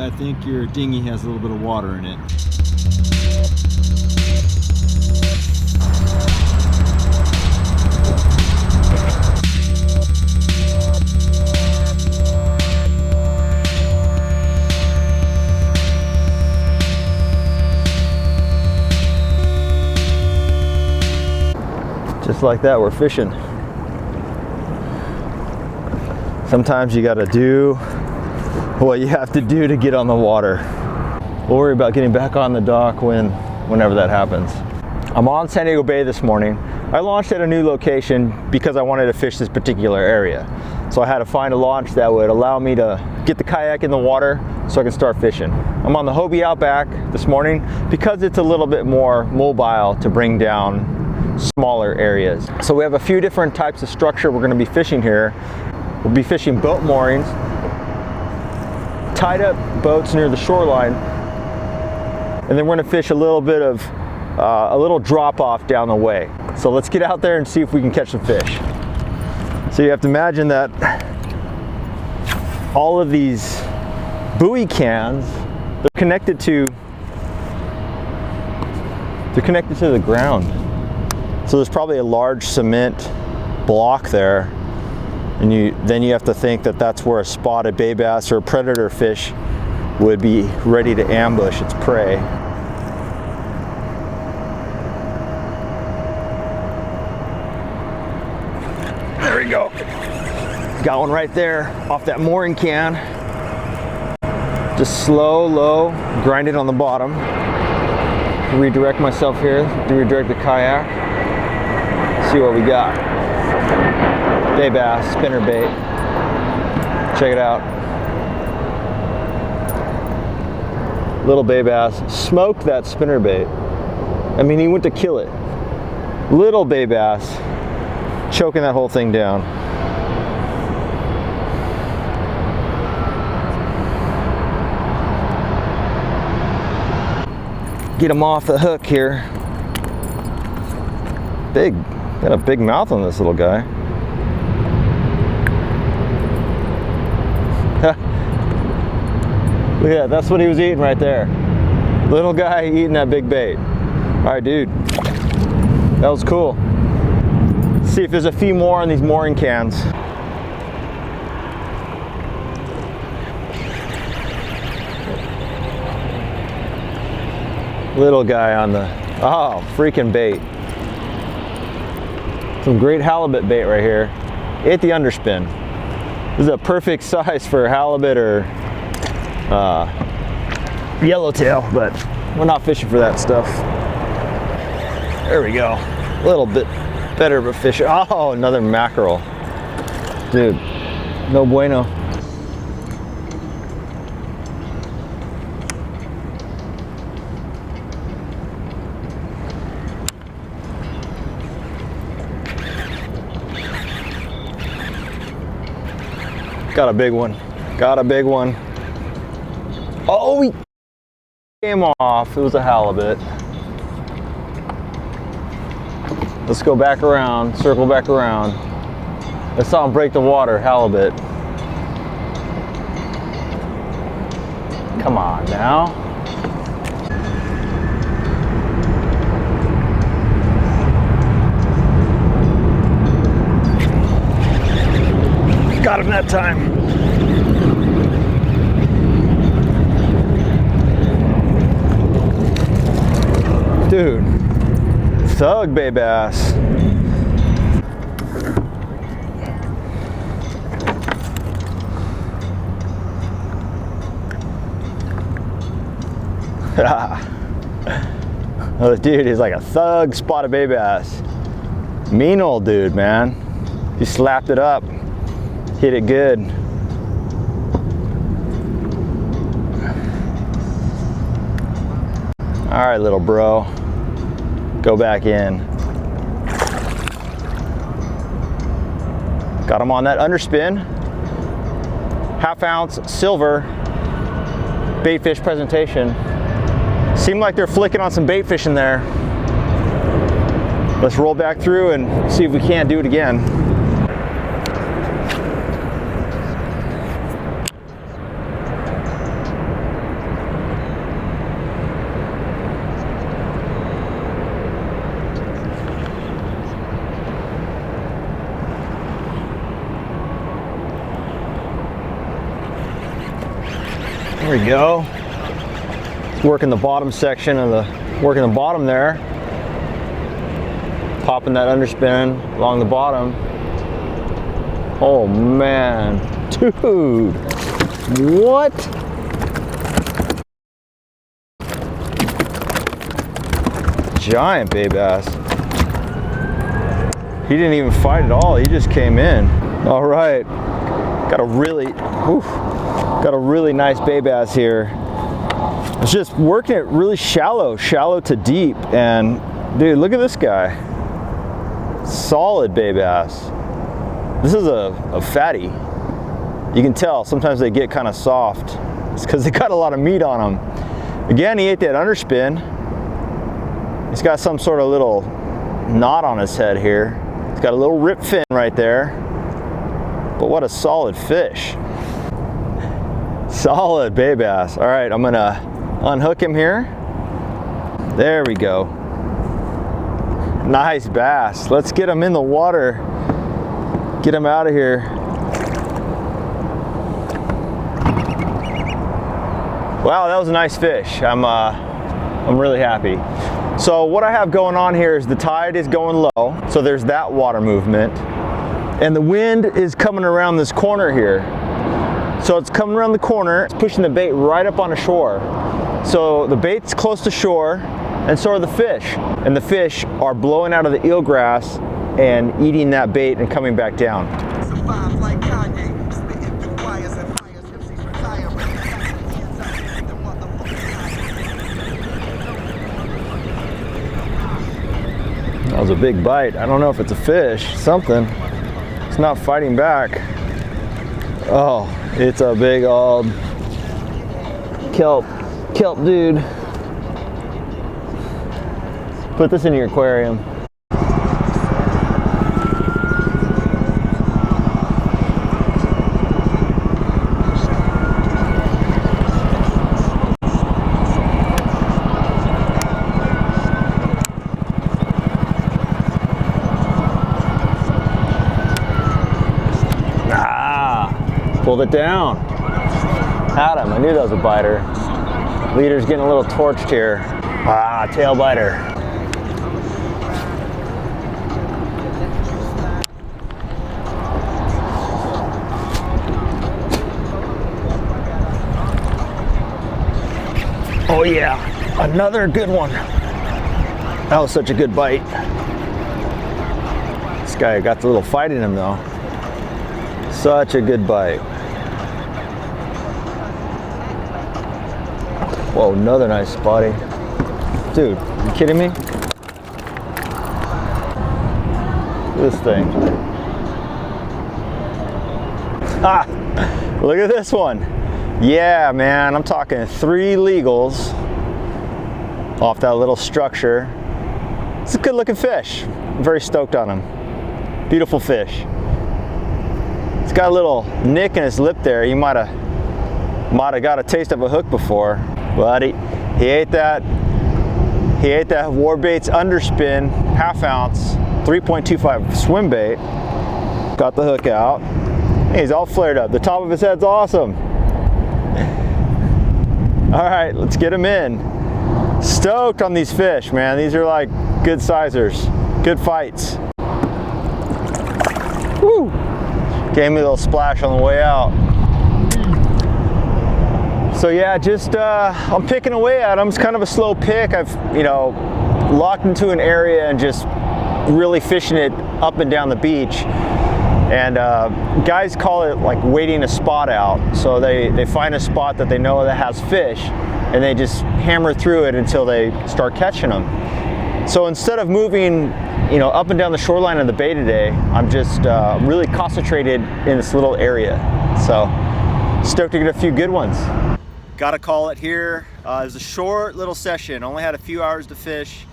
I think your dinghy has a little bit of water in it. Just like that, we're fishing. Sometimes you gotta do what you have to do to get on the water. We'll worry about getting back on the dock whenever that happens. I'm on San Diego Bay this morning. I launched at a new location because I wanted to fish this particular area. So I had to find a launch that would allow me to get the kayak in the water so I can start fishing. I'm on the Hobie out back this morning because it's a little bit more mobile to bring down smaller areas. So we have a few different types of structure we're going to be fishing here. We'll be fishing boat moorings, tied up boats near the shoreline, and then we're going to fish a little bit of a little drop off down the way. So let's get out there and see if we can catch some fish. So you have to imagine that all of these buoy cans, they're connected to the ground. So there's probably a large cement block there, and then you have to think that that's where a spotted bay bass or a predator fish would be ready to ambush its prey. There we go. Got one right there off that mooring can. Just slow, low, grind it on the bottom. Redirect myself here, redirect the kayak. See what we got. Bay bass, spinnerbait. Check it out. Little bay bass. Smoked that spinnerbait. I mean, he went to kill it. Little bay bass. Choking that whole thing down. Get him off the hook here. Big. Got a big mouth on this little guy. Look at that, that's what he was eating right there. Little guy eating that big bait. All right, dude. That was cool. Let's see if there's a few more on these mooring cans. Little guy on the, oh, freaking bait. Some great halibut bait right here. Ate the underspin. This is a perfect size for halibut or yellowtail, but we're not fishing for that stuff. There we go. A little bit better of a fish. Oh, another mackerel. Dude, no bueno. Got a big one. Got a big one. Oh, he came off. It was a halibut. Let's go back around, circle back around. I saw him break the water, halibut. Come on now. Got him that time. Dude, thug bay bass. Oh, dude, he's like a thug spotted bay bass. Mean old dude, man. He slapped it up. Hit it good. All right, little bro. Go back in. Got him on that underspin. Half-ounce silver bait fish presentation. Seemed like they're flicking on some bait fish in there. Let's roll back through and see if we can't do it again. There we go. Working the bottom section of working the bottom there. Popping that underspin along the bottom. Oh man, dude, what? Giant bay bass. He didn't even fight at all, he just came in. All right, got a really nice bay bass here. It's just working it really shallow to deep, and dude, look at this guy. Solid bay bass. This is a fatty. You can tell sometimes they get kind of soft. It's because they got a lot of meat on them. Again, he ate that underspin. He's got some sort of little knot on his head here. He's got a little rip fin right there. But what a solid fish. Solid bay bass. All right, I'm gonna unhook him here. There we go. Nice bass. Let's get him in the water. Get him out of here. Wow, that was a nice fish. I'm really happy. So what I have going on here is the tide is going low, so there's that water movement, and the wind is coming around this corner here. So it's coming around the corner, it's pushing the bait right up on the shore. So the bait's close to shore, and so are the fish. And the fish are blowing out of the eelgrass and eating that bait and coming back down. That was a big bite. I don't know if it's a fish, something. It's not fighting back. Oh, it's a big old kelp dude. Put this in your aquarium. Pulled it down. Had him. I knew that was a biter. Leader's getting a little torched here. Ah, tail biter. Oh yeah, another good one. That was such a good bite. This guy got the little fight in him though. Such a good bite. Whoa, another nice spotty. Dude, you kidding me? Look at this thing. Ha! Look at this one. Yeah, man, I'm talking 3 legals off that little structure. It's a good looking fish. I'm very stoked on him. Beautiful fish. It's got a little nick in his lip there. You might have got a taste of a hook before, but he ate that WARBAITS underspin, ½ ounce, 3.25 swim bait. Got the hook out. He's all flared up. The top of his head's awesome. All right, let's get him in. Stoked on these fish, man. These are like good sizers, good fights. Woo! Gave me a little splash on the way out. So yeah, just I'm picking away at them. It's kind of a slow pick. I've locked into an area and just really fishing it up and down the beach. And guys call it like waiting a spot out. So they find a spot that they know that has fish, and they just hammer through it until they start catching them. So instead of moving up and down the shoreline of the bay today, I'm just really concentrated in this little area. So stoked to get a few good ones. Gotta call it here. It was a short little session. Only had a few hours to fish,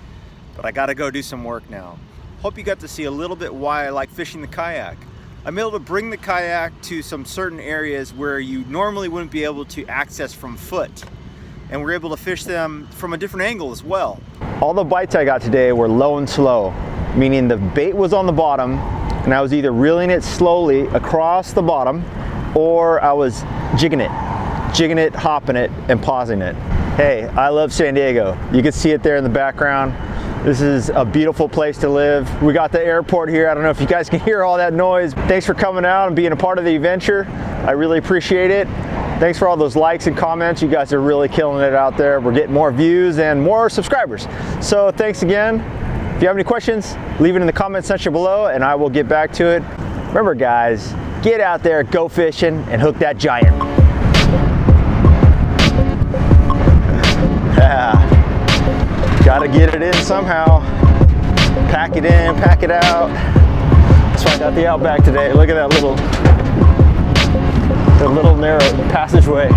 but I gotta go do some work now. Hope you got to see a little bit why I like fishing the kayak. I'm able to bring the kayak to some certain areas where you normally wouldn't be able to access from foot. And we're able to fish them from a different angle as well. All the bites I got today were low and slow, meaning the bait was on the bottom and I was either reeling it slowly across the bottom or I was jigging it jigging it, hopping it, and pausing it. Hey, I love San Diego. You can see it there in the background. This is a beautiful place to live. We got the airport here. I don't know if you guys can hear all that noise. Thanks for coming out and being a part of the adventure. I really appreciate it. Thanks for all those likes and comments. You guys are really killing it out there. We're getting more views and more subscribers. So thanks again. If you have any questions, leave it in the comment section below and I will get back to it. Remember guys, get out there, go fishing, and hook that giant. Yeah. Gotta get it in somehow. Pack it in, pack it out. Let's find out the Outback today. Look at that little narrow passageway.